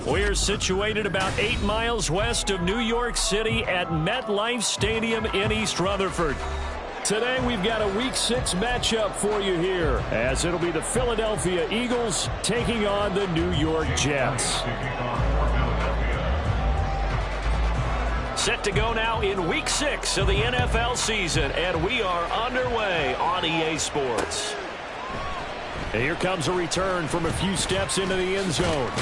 We're situated about 8 miles west of New York City at MetLife Stadium in East Rutherford. Today we've got a Week 6 matchup for you here, as it'll be the Philadelphia Eagles taking on the New York Jets. Set to go now in Week 6 of the NFL season, and we are underway on EA Sports. And here comes a return from a few steps into the end zone.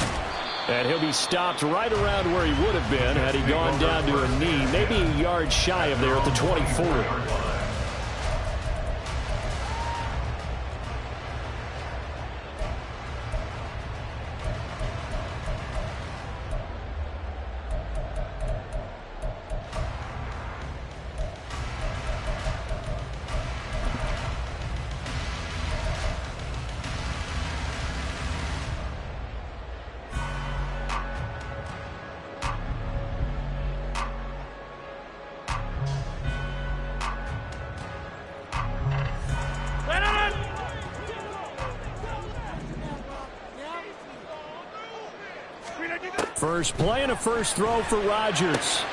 And he'll be stopped right around where he would have been had he gone down to a knee, maybe a yard shy of there at the 24. First play and a first throw for Rodgers.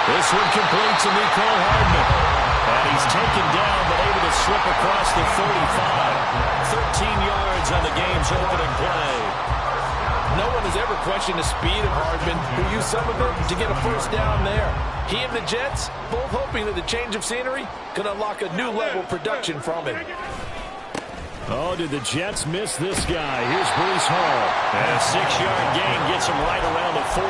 This one complete to Mecole Hardman. And he's taken down but able to slip across the 35. 13 yards on the game's opening play. No one has ever questioned the speed of Hardman, who used some of it to get a first down there. He and the Jets both hoping that the change of scenery can unlock a new level of production from him. Oh, did the Jets miss this guy? Here's Breece Hall. And a 6-yard gain gets him right around the 43.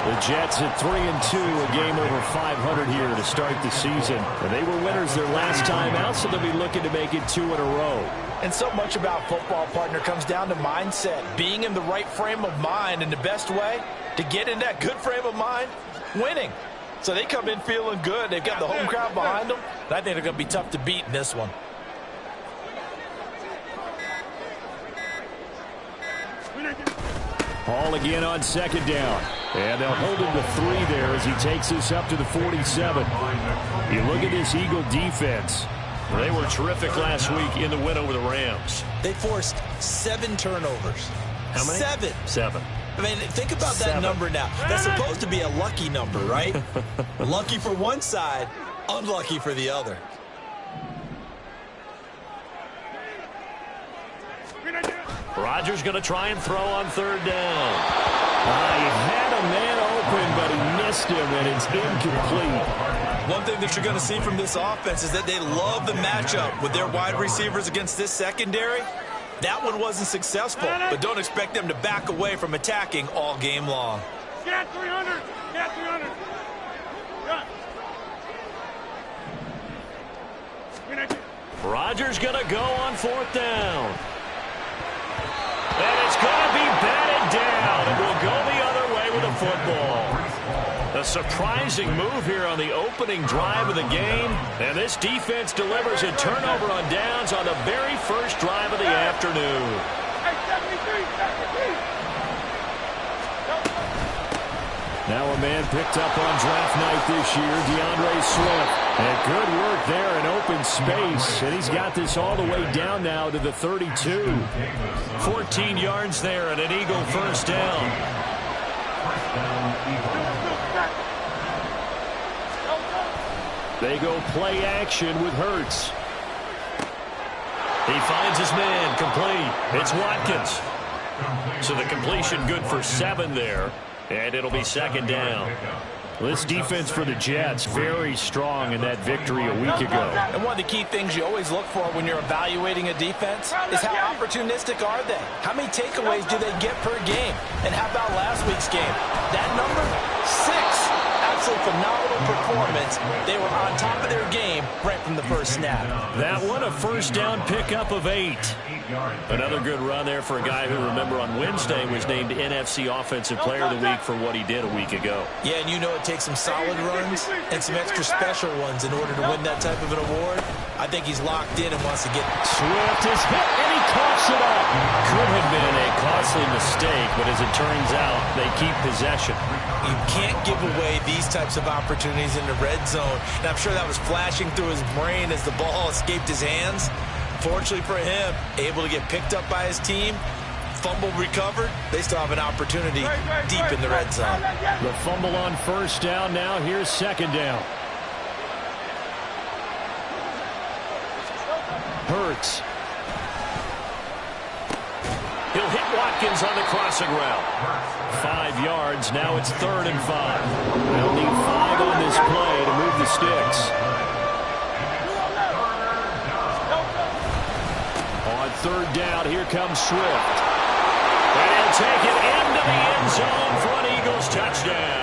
The Jets at 3-2, a game over 500 here to start the season. And they were winners their last time out, so they'll be looking to make it 2 in a row. And so much about football, partner, comes down to mindset. Being in the right frame of mind, and the best way to get in that good frame of mind, winning. So they come in feeling good. They've got the home crowd behind them. And I think they're going to be tough to beat in this one. Hall again on second down. And they'll hold him to 3 there as he takes this up to the 47. You look at this Eagle defense. They were terrific last week in the win over the Rams. They forced 7 turnovers. How many? 7. 7. I mean, think about that number now. That's supposed to be a lucky number, right? Lucky for one side, unlucky for the other. Rodgers going to try and throw on third down. He had a man open, but he missed him, and it's incomplete. One thing that you're going to see from this offense is that they love the matchup with their wide receivers against this secondary. That one wasn't successful, but don't expect them to back away from attacking all game long. Get 300! Get 300! Rodgers going to go on fourth down. And it's going to be batted down. It will go the other way with the football. A surprising move here on the opening drive of the game. And this defense delivers a turnover on downs on the very first drive of the afternoon. Now a man picked up on draft night this year, DeAndre Swift. And good work there in open space. And he's got this all the way down now to the 32. 14 yards there and an Eagle first down. They go play action with Hurts. He finds his man, complete. It's Watkins. So the completion good for 7 there. And it'll be second down. This defense for the Jets, very strong in that victory a week ago. And one of the key things you always look for when you're evaluating a defense is how opportunistic are they? How many takeaways do they get per game? And how about last week's game? That number, 6. Absolutely phenomenal performance. They were on top of their game right from the first snap. That one, a first down pickup of 8. Another good run there for a guy who, remember, on Wednesday was named NFC Offensive Player of the Week for what he did a week ago. Yeah, and you know it takes some solid runs and some extra special ones in order to win that type of an award. I think he's locked in and wants to get... Swift is hit, and he coughs it up. Could have been a costly mistake, but as it turns out, they keep possession. You can't give away these types of opportunities in the red zone. And I'm sure that was flashing through his brain as the ball escaped his hands. Fortunately for him, able to get picked up by his team, fumble recovered. They still have an opportunity deep in the red zone. The fumble on first down. Now here's second down. Hurts. He'll hit Watkins on the crossing route. 5 yards. Now it's 3rd and 5. They'll need 5 on this play to move the sticks. On 3rd down, here comes Swift. And he'll take it into the end zone for an Eagles touchdown.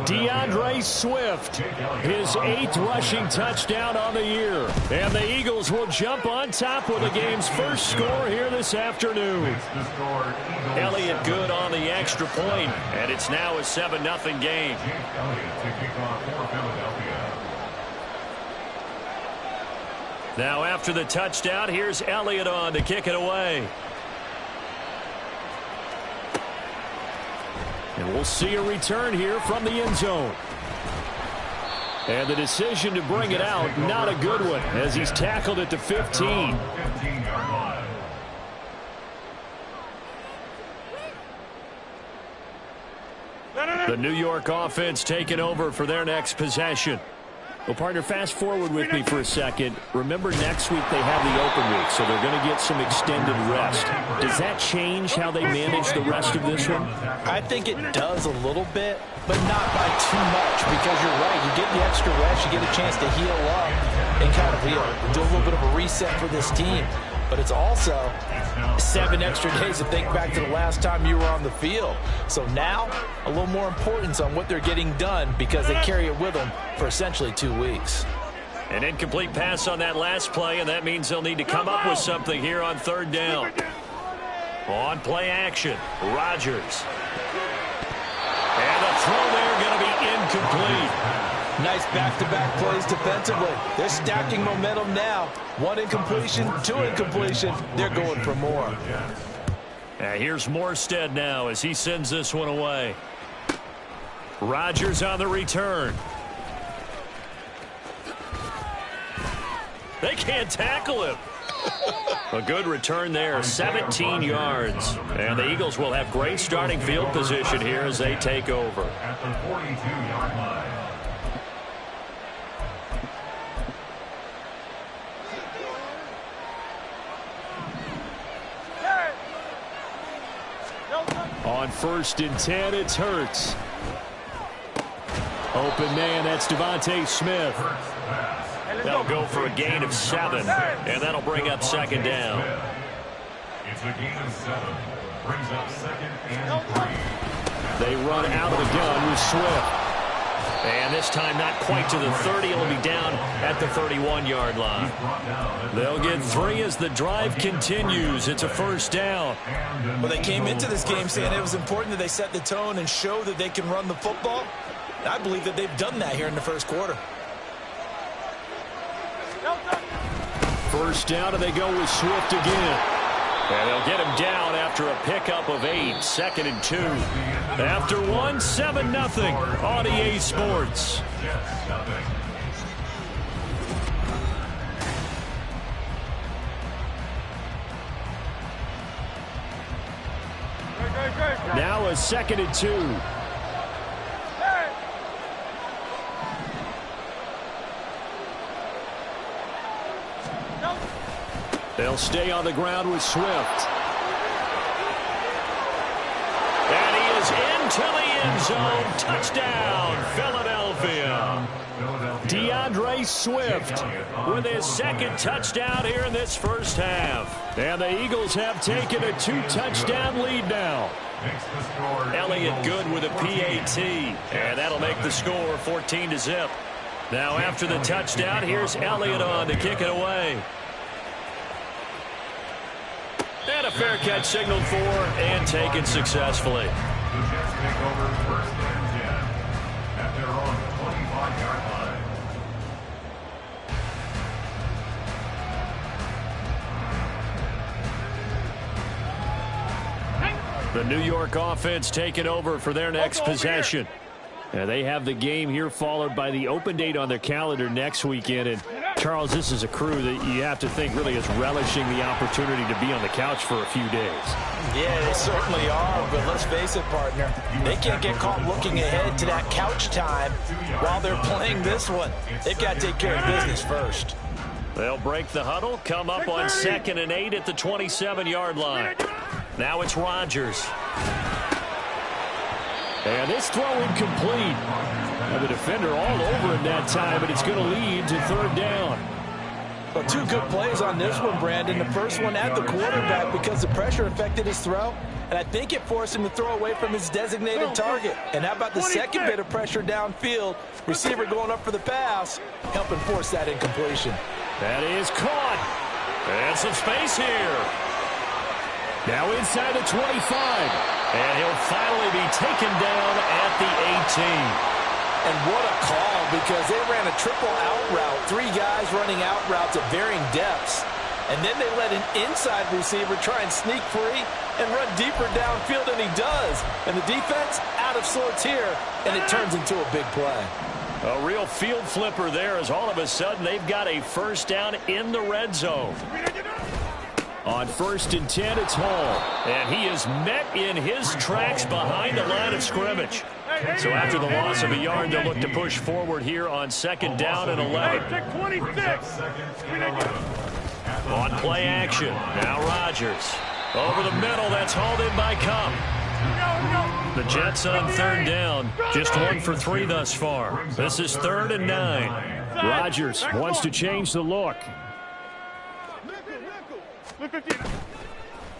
DeAndre Swift, his 8th rushing touchdown on the year. And the Eagles will jump on top with the game's first score here this afternoon. Elliott good on the extra point, and it's now a 7-0 game. Now after the touchdown, here's Elliott on to kick it away. And we'll see a return here from the end zone. And the decision to bring it out, not a good one, as he's tackled at the 15. The New York offense taking over for their next possession. Well, partner, fast forward with me for a second. Remember, next week they have the open week, so they're going to get some extended rest. Does that change how they manage the rest of this one? I think it does a little bit, but not by too much, because you're right. You get the extra rest, you get a chance to heal up and kind of do a little bit of a reset for this team. But it's also 7 extra days to think back to the last time you were on the field. So now, a little more importance on what they're getting done, because they carry it with them for essentially 2 weeks. An incomplete pass on that last play, and that means they'll need to come up with something here on 3rd down. On play action, Rodgers. And the throw there going to be incomplete. Nice back-to-back plays defensively. They're stacking momentum now. 1 incompletion, 2 incompletion. They're going for more. Here's Morstead now as he sends this one away. Rodgers on the return. They can't tackle him. A good return there, 17 yards. And the Eagles will have great starting field position here as they take over. At the 42-yard line. On 1st and 10, it's Hurts. Open man, that's Devontae Smith. That'll go for a gain of 7, and that'll bring up 2nd down. It's a gain of 7. Brings up 2nd and 3. They run out of the gun with Swift. And this time not quite to the 30. It'll be down at the 31-yard line. They'll get 3 as the drive continues. It's a 1st down. Well, they came into this game saying it was important that they set the tone and show that they can run the football. I believe that they've done that here in the 1st quarter. 1st down, and they go with Swift again. And they'll get him down after a pickup of 8. 2nd and 2. After 1, 7-0 on EA Sports. Now a 2nd and 2. They'll stay on the ground with Swift. And he is into the end zone. Touchdown, Philadelphia. DeAndre Swift with his 2nd touchdown here in this 1st half. And the Eagles have taken a 2-touchdown lead now. Elliott good with a PAT. And that'll make the score 14-0. Now after the touchdown, here's Elliott on to kick it away. And a fair catch signaled for and taken successfully. The Jets take over 1st and 10 at their own 25-yard line. The New York offense taking over for their next possession. They have the game here followed by the open date on their calendar next weekend. And Charles, this is a crew that you have to think really is relishing the opportunity to be on the couch for a few days. Yeah, they certainly are, but let's face it, partner. They can't get caught looking ahead to that couch time while they're playing this one. They've got to take care of business first. They'll break the huddle, come up on 2nd and 8 at the 27-yard line. Now it's Rodgers. And this throw incomplete. Now the defender all over him that time, but it's going to lead to 3rd down. Well, 2 good plays on this one, Brandon. The first one at the quarterback because the pressure affected his throw, and I think it forced him to throw away from his designated target. And how about the second bit of pressure downfield? Receiver going up for the pass, helping force that incompletion. That is caught. And some space here. Now inside the 25. And he'll finally be taken down at the 18. And what a call, because they ran a triple out route. 3 guys running out routes at varying depths. And then they let an inside receiver try and sneak free and run deeper downfield, and he does. And the defense out of sorts here, and it turns into a big play. A real field flipper there, as all of a sudden they've got a 1st down in the red zone. On 1st and 10, it's Hall. And he is met in his tracks behind the line of scrimmage. So after the loss of a yard, they'll look to push forward here on 2nd down and 11. On play action, now Rodgers. Over the middle, that's hauled in by Cup. The Jets on 3rd down, just 1 for 3 thus far. This is 3rd and 9. Rodgers wants to change the look.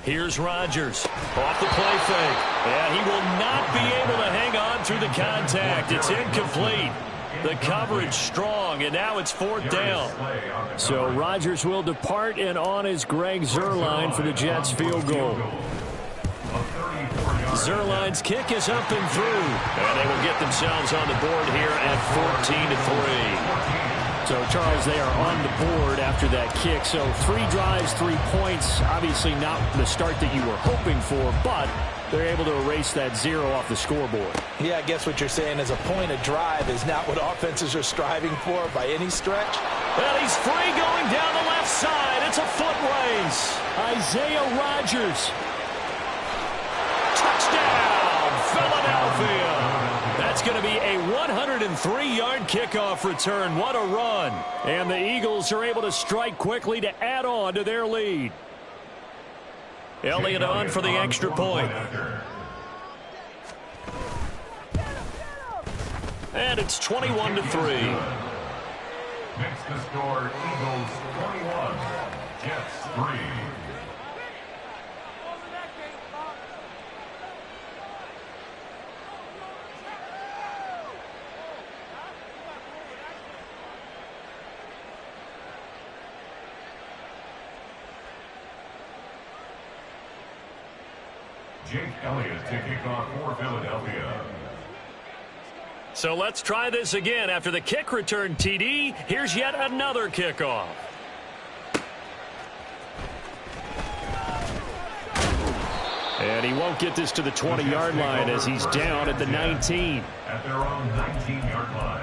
Here's Rodgers off the play fake. And he will not be able to hang on through the contact. It's incomplete. The coverage strong, and now it's 4th down. So Rodgers will depart, and on is Greg Zuerlein for the Jets field goal. Zuerlein's kick is up and through. And they will get themselves on the board here at 14-3. So, Charles, they are on the board after that kick. So 3 drives, 3 points. Obviously not the start that you were hoping for, but they're able to erase that 0 off the scoreboard. Yeah, I guess what you're saying is a point of drive is not what offenses are striving for by any stretch. Well, he's free going down the left side. It's a foot race. Isaiah Rodgers. Touchdown, Philadelphia. That's going to be a 103-yard kickoff return. What a run. And the Eagles are able to strike quickly to add on to their lead. Elliott on for the extra point. And it's 21-3. Makes the score Eagles 21, Jets 3. Jake Elliott to kick off for Philadelphia. So let's try this again. After the kick return TD, here's yet another kickoff. And he won't get this to the 20-yard line as he's down at the 19. At their own 19-yard line.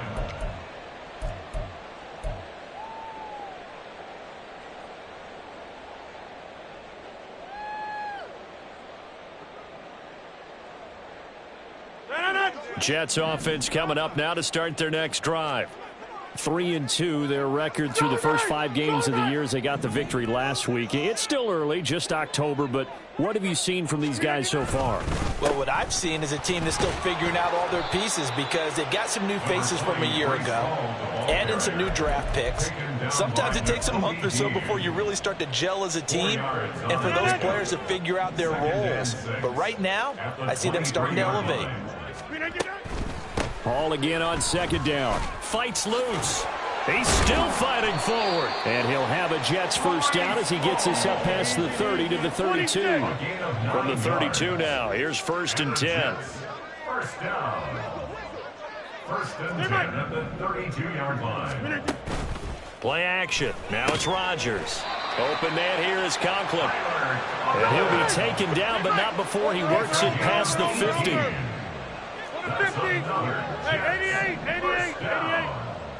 Jets offense coming up now to start their next drive. 3-2, their record through the first 5 games of the year as they got the victory last week. It's still early, just October, but what have you seen from these guys so far? Well, what I've seen is a team that's still figuring out all their pieces because they've got some new faces from a year ago and in some new draft picks. Sometimes it takes a month or so before you really start to gel as a team and for those players to figure out their roles. But right now, I see them starting to elevate. Hall again on 2nd down. Fights loose. He's still fighting forward. And he'll have a Jets 1st down as he gets this up past the 30 to the 32. From the 32 now, here's 1st and 10. First down. 1st and 10 at the 32-yard line. Play action. Now it's Rodgers. Open man here is Conklin. And he'll be taken down, but not before he works it past the 50. Hey, 88, 88, 88, 88.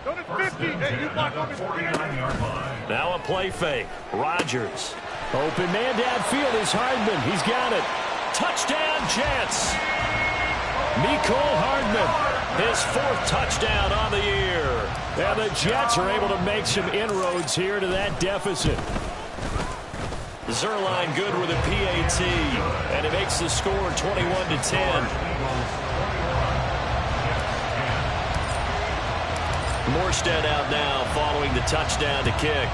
Go to the 50. Hey, you block over the 49-yard line. Now a play fake. Rodgers. Open man downfield is Hardman. He's got it. Touchdown, Jets. Mecole Hardman, his 4th touchdown on the year. And the Jets are able to make some inroads here to that deficit. Zerline good with a PAT, and it makes the score 21-10. Morstead out now following the touchdown to kick.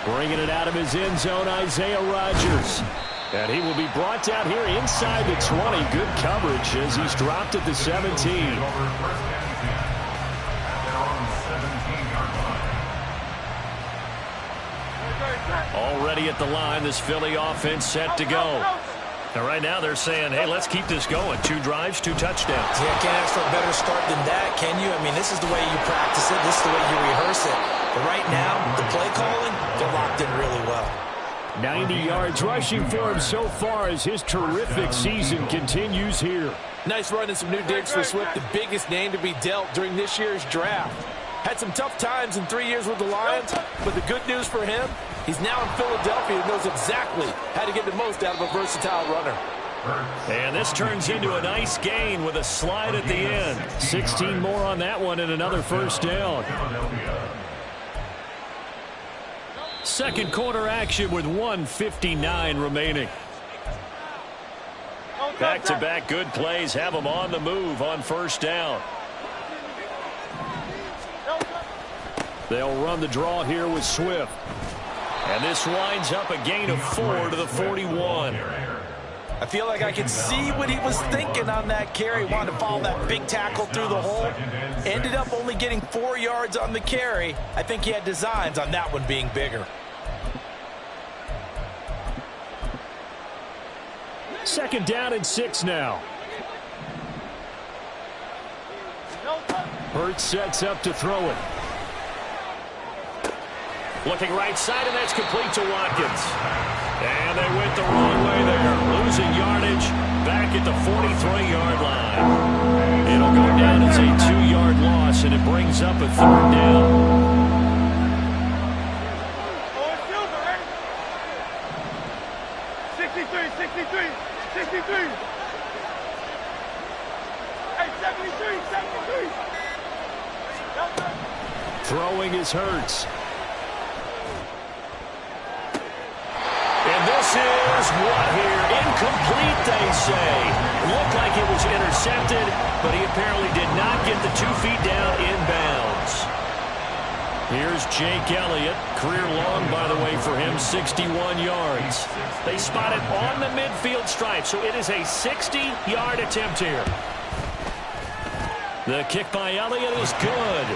Bringing it out of his end zone, Isaiah Rodgers. And he will be brought down here inside the 20. Good coverage as he's dropped at the 17. Already at the line, this Philly offense set to go. And right now they're saying, hey, let's keep this going. 2 drives, 2 touchdowns. Yeah, can't ask for a better start than that, can you? I mean, this is the way you practice it. This is the way you rehearse it. But right now, the play calling, they're locked in really well. 90 yards rushing for him so far as his terrific season continues here. Nice run and some new digs for Swift, the biggest name to be dealt during this year's draft. Had some tough times in 3 years with the Lions, but the good news for him, he's now in Philadelphia and knows exactly how to get the most out of a versatile runner. And this turns into a nice gain with a slide at the end. 16 more on that one and another first down. Second quarter action with 1:59 remaining. Back-to-back good plays have them on the move on first down. They'll run the draw here with Swift. And this winds up a gain of 4 to the 41. I feel like I can see what he was thinking on that carry. Wanted to follow that big tackle through the hole. Ended up only getting 4 yards on the carry. I think he had designs on that one being bigger. Second down and 6 now. Hurts sets up to throw it. Looking right side, and that's complete to Watkins. And they went the wrong way there. Losing yardage back at the 43-yard line. It'll go down as a 2-yard loss, and it brings up a 3rd down. 63. Hey, 73. Throwing is Hurts. And this is what here? Incomplete, they say. Looked like it was intercepted, but he apparently did not get the 2 feet down inbounds. Here's Jake Elliott. Career long, by the way, for him, 61 yards. They spot it on the midfield stripe, so it is a 60-yard attempt here. The kick by Elliott is good.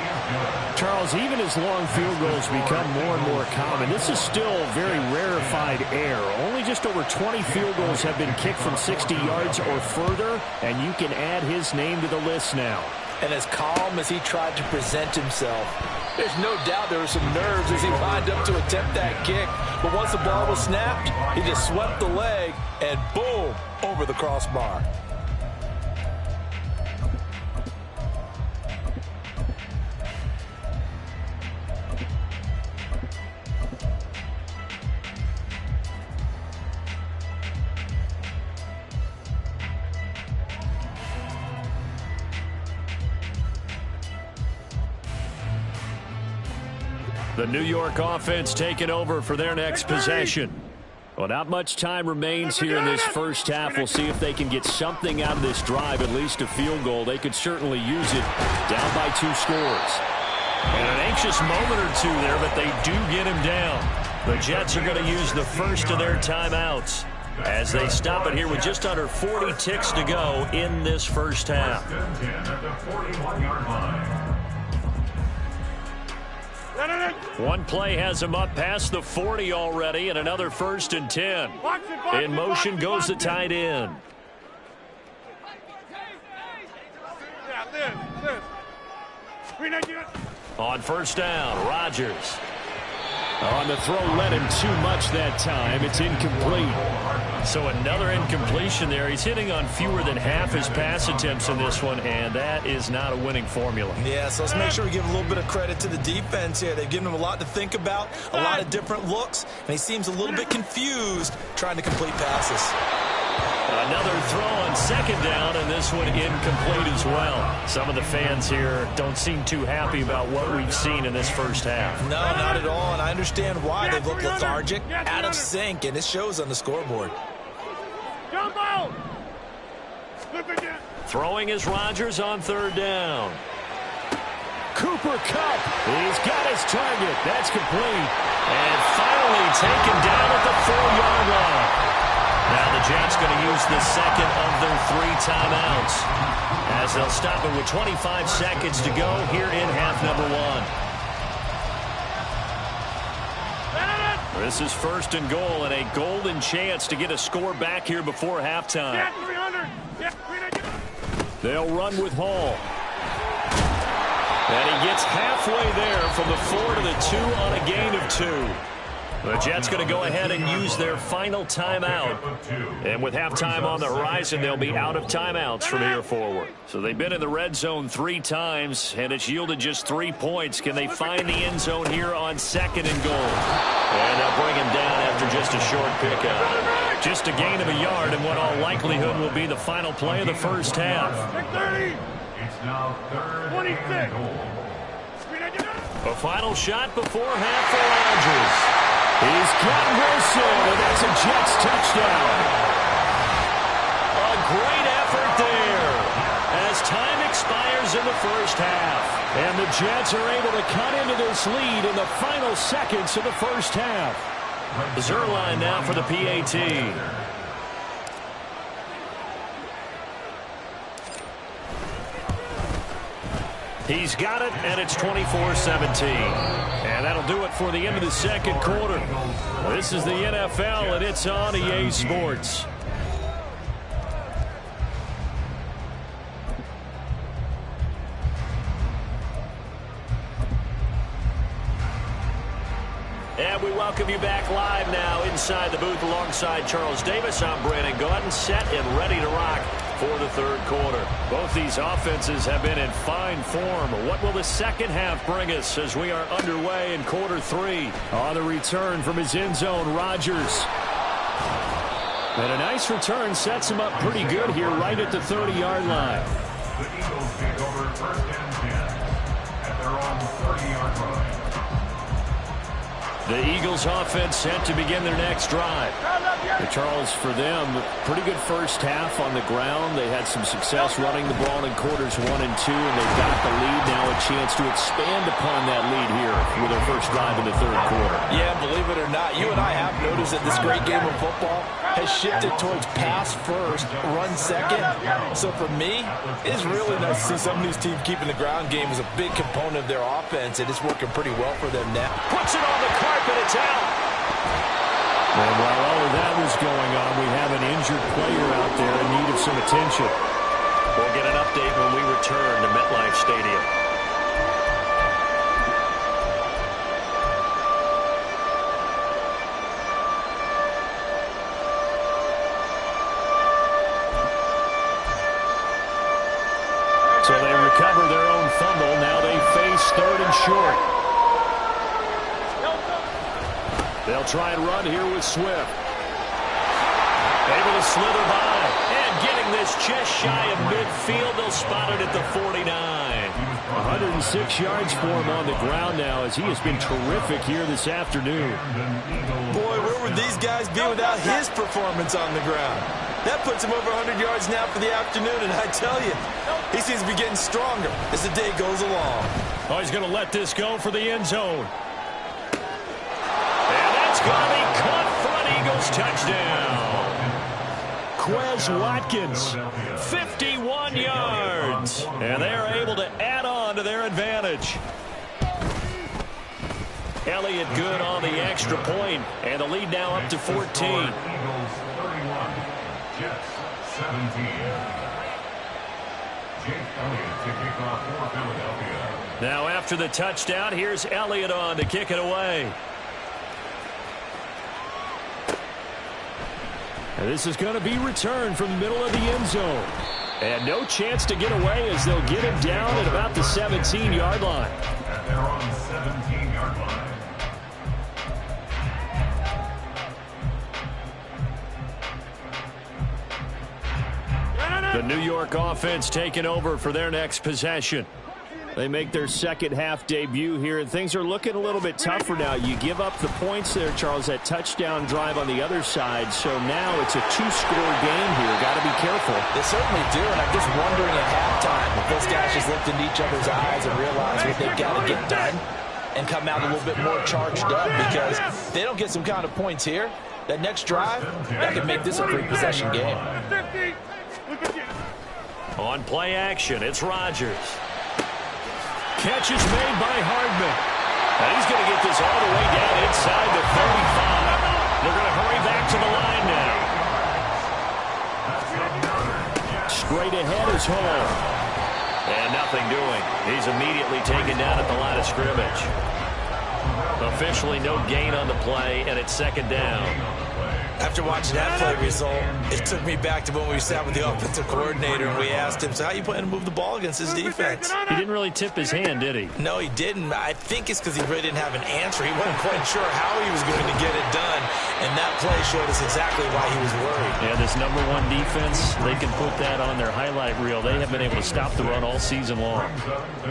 Charles, even as long field goals become more and more common, this is still very rarefied air. Only just over 20 field goals have been kicked from 60 yards or further, and you can add his name to the list now. And as calm as he tried to present himself, there's no doubt there were some nerves as he lined up to attempt that kick. But once the ball was snapped, he just swept the leg and boom, over the crossbar. The New York offense taking over for their next possession. Well, not much time remains here in this first half. We'll see if they can get something out of this drive, at least a field goal. They could certainly use it, down by 2 scores. And an anxious moment or two there, but they do get him down. The Jets are going to use the first of their timeouts as they stop it here with just under 40 ticks to go in this first half. One play has him up past the 40 already, and another 1st and 10. In motion goes the tight end. On first down, Rodgers. On the throw, led him too much that time. It's incomplete. So another incompletion there. He's hitting on fewer than half his pass attempts in this one, and that is not a winning formula. Yeah, so let's make sure we give a little bit of credit to the defense here. They've given him a lot to think about, a lot of different looks, and he seems a little bit confused trying to complete passes. Another throw on second down, and this one incomplete as well. Some of the fans here don't seem too happy about what we've seen in this first half. No, not at all, and I understand why. They've looked lethargic, out of sync, and it shows on the scoreboard. Throwing is Rodgers on third down. Cooper Kupp, he's got his target. That's complete. And finally taken down at the 4-yard line. Now the Jets going to use the second of their 3 timeouts, as they'll stop it with 25 seconds to go here in half number 1. This is first and goal, and a golden chance to get a score back here before halftime. They'll run with Hall. And he gets halfway there from the 4 to the 2 on a gain of 2. The Jets going to go ahead and use their final timeout. And with halftime on the horizon, they'll be out of timeouts from here forward. So they've been in the red zone 3 times, and it's yielded just 3 points. Can they find the end zone here on second and goal? And they'll bring him down after just a short pickup. Just a gain of a yard in what all likelihood will be the final play of the first half. It's now third and goal. A final shot before half for Rodgers. He's got Wilson, and that's a Jets touchdown. A great effort there as time expires in the first half. And the Jets are able to cut into this lead in the final seconds of the first half. Zerline now for the PAT. He's got it, and it's 24-17. And that'll do it for the end of the second quarter. This is the NFL, and it's on EA Sports. And we welcome you back live now inside the booth alongside Charles Davis. I'm Brandon Gaudin, set and ready to rock for the third quarter. Both these offenses have been in fine form. What will the second half bring us as we are underway in quarter 3? On the return from his end zone, Rodgers. And a nice return sets him up pretty good here right at the 30-yard line. The Eagles take over first and 10 at their own 30-yard line. The Eagles offense set to begin their next drive. Charles, for them, pretty good first half on the ground. They had some success running the ball in quarters 1 and 2, and they've got the lead now, a chance to expand upon that lead here with their first drive in the third quarter. Yeah, believe it or not, you and I have noticed that this great game of football has shifted towards pass first, run second. So for me, it's really nice to see some of these teams keeping the ground game as a big component of their offense, and it's working pretty well for them now. Puts it on the carpet, it's out. And while all of that was going on, we have an injured player out there in need of some attention. We'll get an update when we return to MetLife Stadium. So they recover their own fumble. Now they face third and short. They'll try and run here with Swift. Able to slither by. And getting this just shy of midfield. They'll spot it at the 49. 106 yards for him on the ground now as he has been terrific here this afternoon. Boy, where would these guys be without his performance on the ground? That puts him over 100 yards now for the afternoon, and I tell you, he seems to be getting stronger as the day goes along. Oh, he's going to let this go for the end zone. And that's going to be caught for an Eagles touchdown. Quez Watkins, 51 yards. And they are able to add on to their advantage. Elliott good on the extra point, and the lead now up to 14. Eagles 31, Jets 17. Jake Elliott to kick off for Philadelphia. Now after the touchdown, here's Elliott on to kick it away. And this is going to be returned from the middle of the end zone. And no chance to get away as they'll get him down at about the 17-yard line. And they're on the 17-yard line. The New York offense taking over for their next possession. They make their second half debut here, and things are looking a little bit tougher now. You give up the points there, Charles, that touchdown drive on the other side. So now it's a two-score game here. Got to be careful. They certainly do, and I'm just wondering at halftime if those guys just looked into each other's eyes and realized what they've got to get done and come out a little bit more charged up, because if they don't get some kind of points here, that next drive, that could make this a three-possession game. On play action, it's Rodgers. Catch is made by Hardman. And he's going to get this all the way down inside the 35. They're going to hurry back to the line now. Straight ahead is Hall. And nothing doing. He's immediately taken down at the line of scrimmage. Officially no gain on the play, and it's second down. After watching that play result, it took me back to when we sat with the offensive coordinator and we asked him, so how you plan to move the ball against his defense? He didn't really tip his hand, did he? No, he didn't. I think it's because he really didn't have an answer. He wasn't quite sure how he was going to get it done, and that play showed us exactly why he was worried. Yeah, this number one defense, they can put that on their highlight reel. They have been able to stop the run all season long.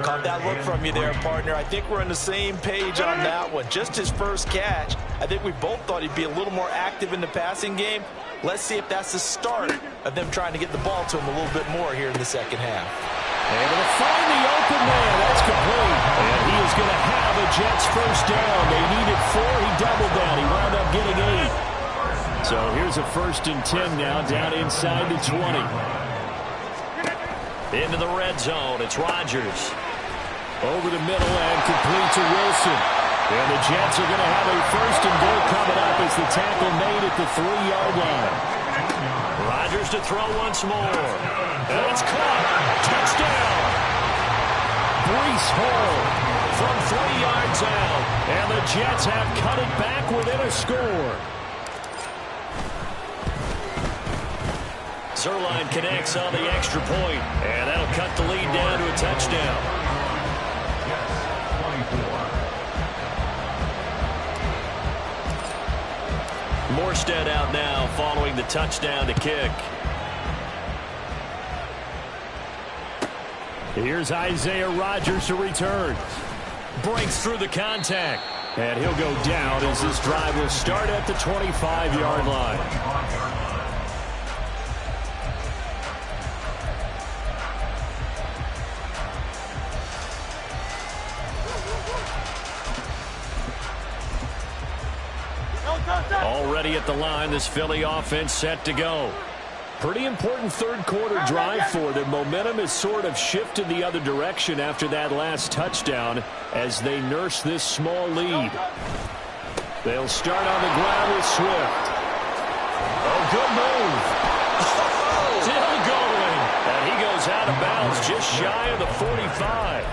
Caught that look from you there, partner. I think we're on the same page on that one. Just his first catch. I think we both thought he'd be a little more active in the passing game. Let's see if that's the start of them trying to get the ball to him a little bit more here in the second half. Able to find the open man. That's complete. And he is going to have a Jets first down. They needed 4. He doubled that. He wound up getting 8. So here's a 1st and 10 now, down inside the 20. Into the red zone. It's Rodgers. Over the middle and complete to Wilson. And the Jets are going to have a 1st and goal coming up as the tackle made at the 3-yard line. Rodgers to throw once more. And it's caught. Touchdown. Breece Hall from 3 yards out. And the Jets have cut it back within a score. Zerline connects on the extra point. And that'll cut the lead down to a touchdown. Morstead out now following the touchdown to kick. Here's Isaiah Rodgers to return. Breaks through the contact. And he'll go down as this drive will start at the 25-yard line. Already at the line, this Philly offense set to go. Pretty important third-quarter drive for them. Momentum has sort of shifted the other direction after that last touchdown as they nurse this small lead. They'll start on the ground with Swift. Oh, good move. Still going. And he goes out of bounds just shy of the 45.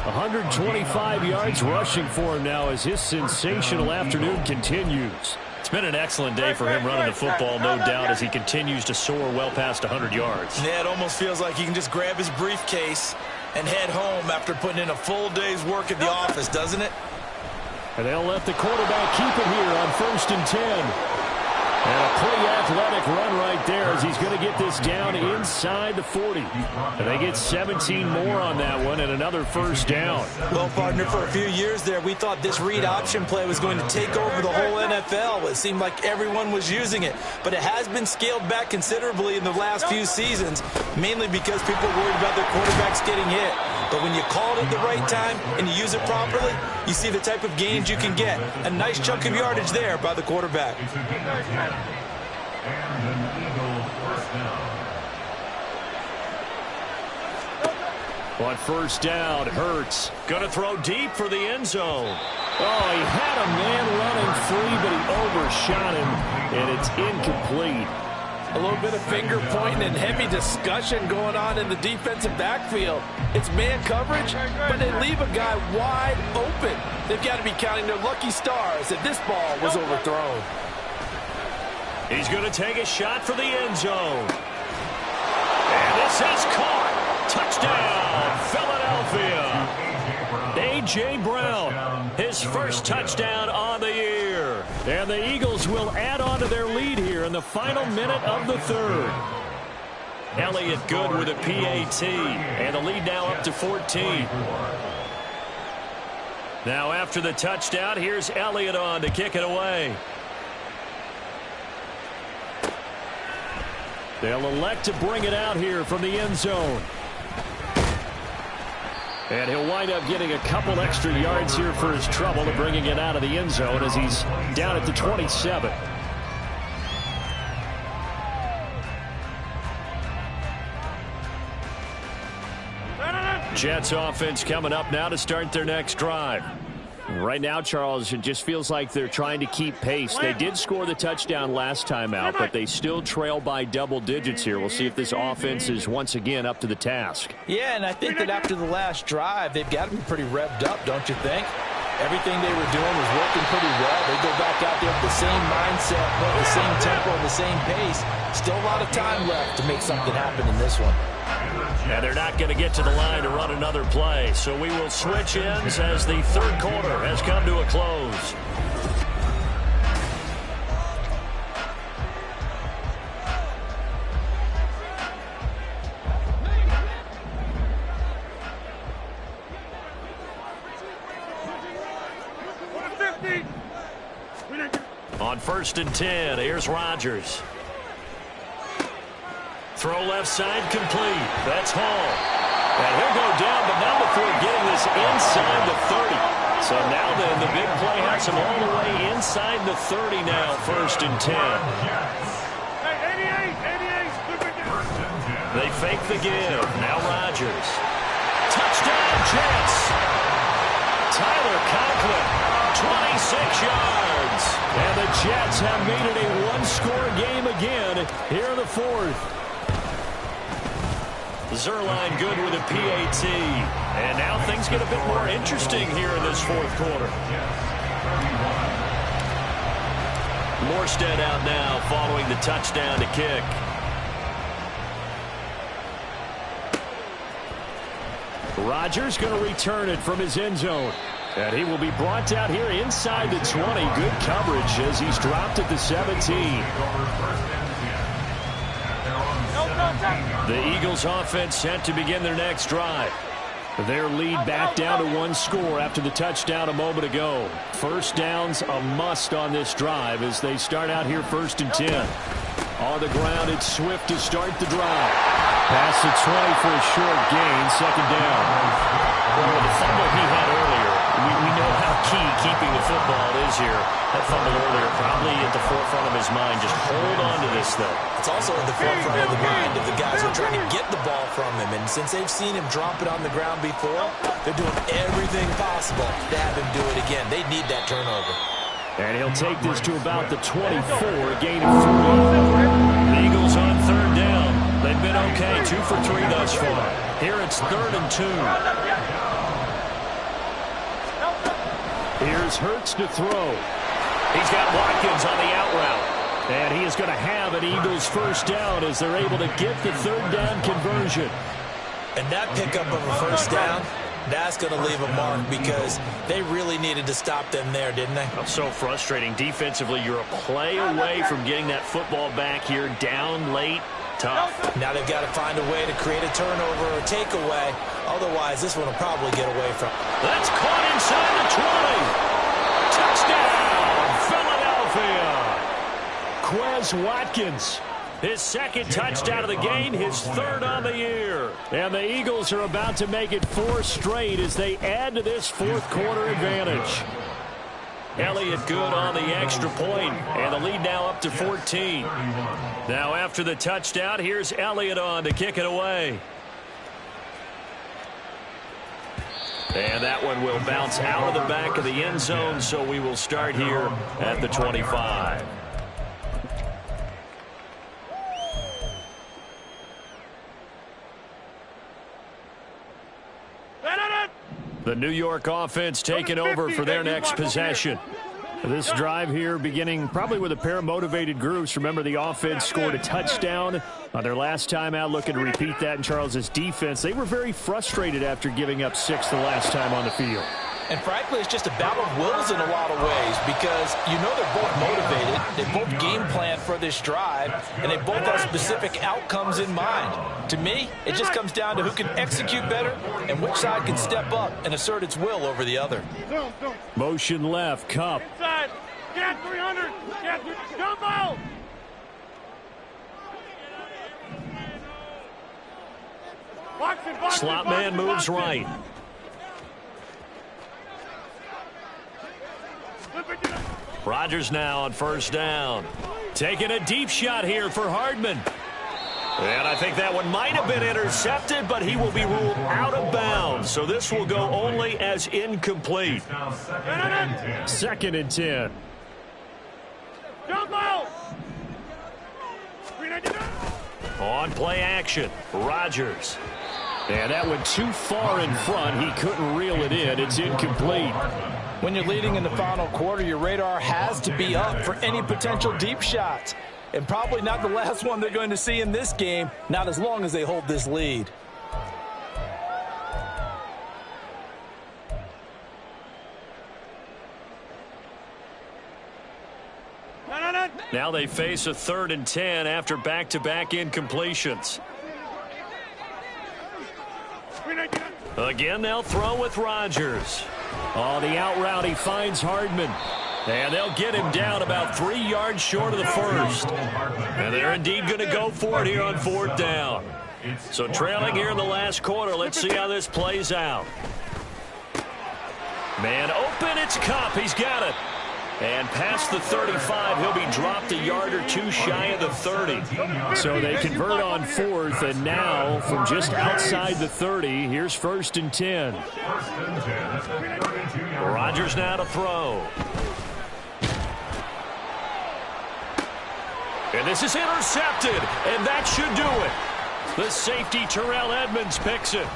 125 yards rushing for him now as his sensational afternoon continues. It's been an excellent day for him running the football, no doubt, as he continues to soar well past 100 yards. Yeah, it almost feels like he can just grab his briefcase and head home after putting in a full day's work at the office, doesn't it? And they'll let the quarterback keep it here on 1st and 10. And a pretty athletic run right there as he's going to get this down inside the 40. And they get 17 more on that one and another first down. Well, partner, for a few years there, we thought this read option play was going to take over the whole NFL. It seemed like everyone was using it. But it has been scaled back considerably in the last few seasons, mainly because people are worried about their quarterbacks getting hit. But when you call it at the right time and you use it properly, you see the type of gains you can get. A nice chunk of yardage there by the quarterback. And an Eagle first down. On first down, Hurts going to throw deep for the end zone. Oh, he had a man running free, but he overshot him, and it's incomplete. A little bit of finger pointing and heavy discussion going on in the defensive backfield. It's man coverage, but they leave a guy wide open. They've got to be counting their lucky stars that this ball was overthrown. He's going to take a shot for the end zone. And this is caught. Touchdown, Philadelphia. A.J. Brown, his first touchdown on the year. And the Eagles will add on to their lead here in the final minute of the third. Elliott good with a PAT. And the lead now up to 14. Now after the touchdown, here's Elliott on to kick it away. They'll elect to bring it out here from the end zone. And he'll wind up getting a couple extra yards here for his trouble to bringing it out of the end zone as he's down at the 27. Jets offense coming up now to start their next drive. Right now, Charles, it just feels like they're trying to keep pace. They did score the touchdown last time out, but they still trail by double digits here. We'll see if this offense is once again up to the task. Yeah, and I think that after the last drive, they've got to be pretty revved up, don't you think? Everything they were doing was working pretty well. They go back out there with the same mindset, the same tempo, and the same pace. Still a lot of time left to make something happen in this one. And they're not going to get to the line to run another play. So we will switch ends as the third quarter has come to a close. On 1st and 10, here's Rodgers. Throw left side complete. That's Hall. And he'll go down, but not before getting this inside the 30. So now then, the big play has him all the way inside the 30 now, 1st and 10. They fake the give. Now Rodgers. Touchdown, Jets. Tyler Conklin, 26 yards. And the Jets have made it a one-score game again here in the fourth. Zuerlein good with a PAT. And now things get a bit more interesting here in this fourth quarter. Morstead out now following the touchdown to kick. Rodgers going to return it from his end zone. And he will be brought out here inside the 20. Good coverage as he's dropped at the 17. The Eagles offense set to begin their next drive. Their lead back down to one score after the touchdown a moment ago. First down's a must on this drive as they start out here 1st and 10. On the ground, it's Swift to start the drive. Past the 20 for a short gain, 2nd down. Well, the fumble he had earlier, we know how key keeping the football is here. That fumble earlier probably at the forefront of his mind. Just hold on to this, though. It's also at the forefront of the mind of the guys who are trying to get the ball from him. And since they've seen him drop it on the ground before, they're doing everything possible to have him do it again. They need that turnover. And he'll take this to about the 24, a gain of 3. The Eagles on 3rd down. They've been okay, 2 for 3 thus far. Here it's 3rd and 2. Here's Hurts to throw. He's got Watkins on the out route. And he is going to have an Eagles first down as they're able to get the 3rd down conversion. And that pickup of a first down, that's going to leave a mark because they really needed to stop them there, didn't they? So frustrating. Defensively, you're a play away from getting that football back here down late. Tough. Now they've got to find a way to create a turnover or takeaway. Otherwise, this one will probably get away from. That's caught inside the 20. Touchdown, Philadelphia. Quez Watkins. His 2nd touchdown of the game, his 3rd on the year. And the Eagles are about to make it 4 straight as they add to this fourth quarter advantage. Elliott good on the extra point, and the lead now up to 14. Now after the touchdown, here's Elliott on to kick it away. And that one will bounce out of the back of the end zone, so we will start here at the 25. The New York offense taking over for their next possession. This drive here beginning probably with a pair of motivated groups. Remember, the offense scored a touchdown on their last time out. Looking to repeat that in Charles's defense. They were very frustrated after giving up 6 the last time on the field. And frankly, it's just a battle of wills in a lot of ways because you know they're both motivated. They both game plan for this drive, and they both have specific outcomes in mind. To me, it just comes down to who can execute better and which side can step up and assert its will over the other. Motion left, Cup. Inside. Get 300. Get jump out. Slot man moves right. Rodgers now on first down. Taking a deep shot here for Hardman. And I think that one might have been intercepted, but he will be ruled out of bounds. So this will go only as incomplete. 2nd and 10. Jump out. On play action, Rodgers. And that went too far in front. He couldn't reel it in. It's incomplete. When you're leading in the final quarter, your radar has to be up for any potential deep shots. And probably not the last one they're going to see in this game, not as long as they hold this lead. Now they face a 3rd and 10 after back-to-back incompletions. Again, they'll throw with Rodgers. Oh, the out route, he finds Hardman. And they'll get him down about 3 yards short of the first. And they're indeed going to go for it here on 4th down. So trailing here in the last quarter, let's see how this plays out. Man open, it's Cup. He's got it. And past the 35, he'll be dropped a yard or two shy of the 30. So they convert on 4th, and now from just outside the 30, here's 1st and 10. Rodgers now to throw. And this is intercepted, and that should do it. The safety, Terrell Edmonds, picks it.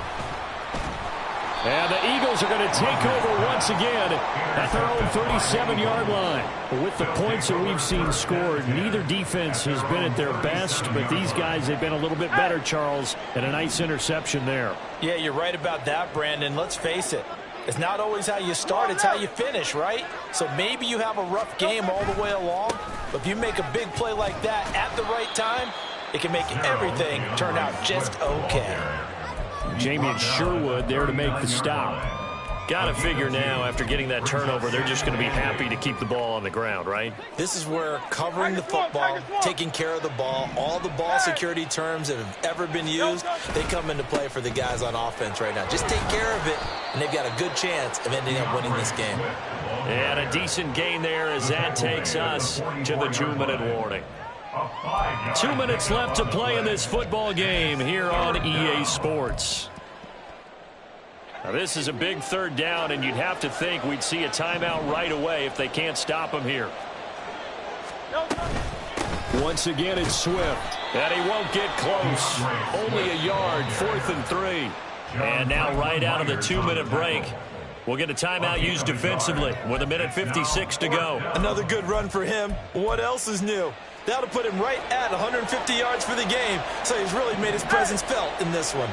And the Eagles are going to take over once again at their own 37-yard line. With the points that we've seen scored, neither defense has been at their best, but these guys have been a little bit better, Charles, and a nice interception there. Yeah, you're right about that, Brandon. Let's face it. It's not always how you start, it's how you finish, right? So maybe you have a rough game all the way along, but if you make a big play like that at the right time, it can make everything turn out just okay. Jamie and Sherwood there to make the stop. Got to figure now, after getting that turnover, they're just going to be happy to keep the ball on the ground, right? This is where covering the football, taking care of the ball, all the ball security terms that have ever been used, they come into play for the guys on offense right now. Just take care of it, and they've got a good chance of ending up winning this game. And a decent gain there as that takes us to the 2-minute warning. 2 minutes left to play in this football game here on EA Sports. Now this is a big 3rd down, and you'd have to think we'd see a timeout right away if they can't stop him here. Once again, it's Swift. And he won't get close. Only a yard, 4th and 3. And now right out of the 2-minute break, we'll get a timeout used defensively with 1:56 to go. Another good run for him. What else is new? That'll put him right at 150 yards for the game, so he's really made his presence felt in this one.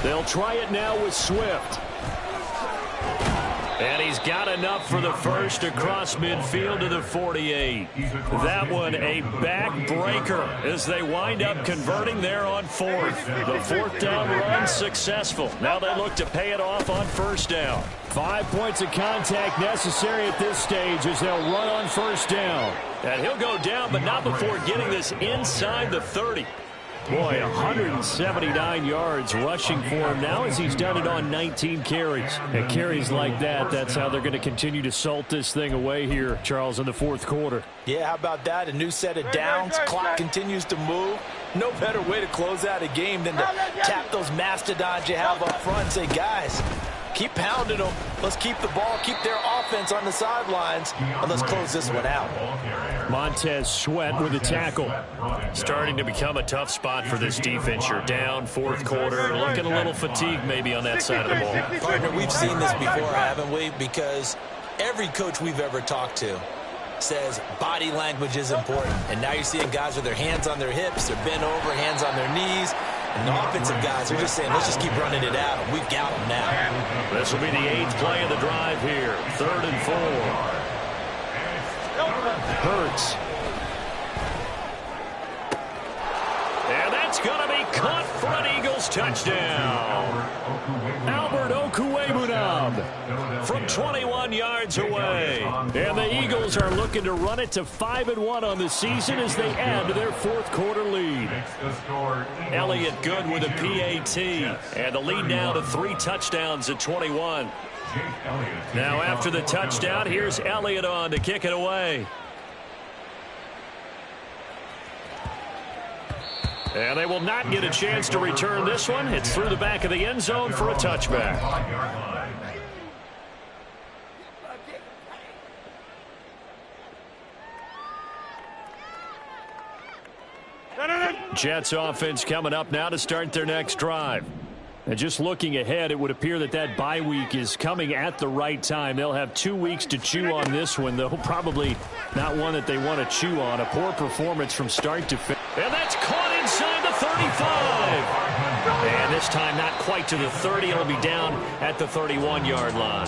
They'll try it now with Swift. And he's got enough for the first across midfield to the 48. That one a backbreaker as they wind up converting there on 4th. The 4th down run successful. Now they look to pay it off on 1st down. 5 points of contact necessary at this stage as they'll run on 1st down. And he'll go down, but not before getting this inside the 30. Boy, 179 yards rushing for him now as he's done it on 19 carries. And carries like that, that's how they're going to continue to salt this thing away here, Charles, in the 4th quarter. Yeah, how about that? A new set of downs. Clock continues to move. No better way to close out a game than to tap those mastodons you have up front and say, guys, Keep pounding them. Let's keep the ball, keep their offense on the sidelines, and let's close this one out. Montez Sweat with a tackle. Starting to become a tough spot for this defense. You're down fourth quarter, looking a little fatigued maybe on that side of the ball. Partner, we've seen this before, haven't we? Because every coach we've ever talked to says body language is important. And now you're seeing guys with their hands on their hips, they're bent over, hands on their knees. And the offensive guys are just saying, let's just keep running it out. We've got them now. This will be the 8th play of the drive here. 3rd and 4. Hurts. And that's going to be caught for an Eagles touchdown. Albert Okwuegbunam from 21 yards away. And the Eagles are looking to run it to 5-1 on the season as they add to their fourth quarter lead. Elliott good with a PAT. And the lead now to 3 touchdowns at 21. Now after the touchdown, here's Elliott on to kick it away. And they will not get a chance to return this one. It's through the back of the end zone for a touchback. Jets offense coming up now to start their next drive. And just looking ahead, it would appear that that bye week is coming at the right time. They'll have 2 weeks to chew on this one, though probably not one that they want to chew on. A poor performance from start to finish. And that's caught inside the 35. And this time not quite to the 30. It'll be down at the 31-yard line.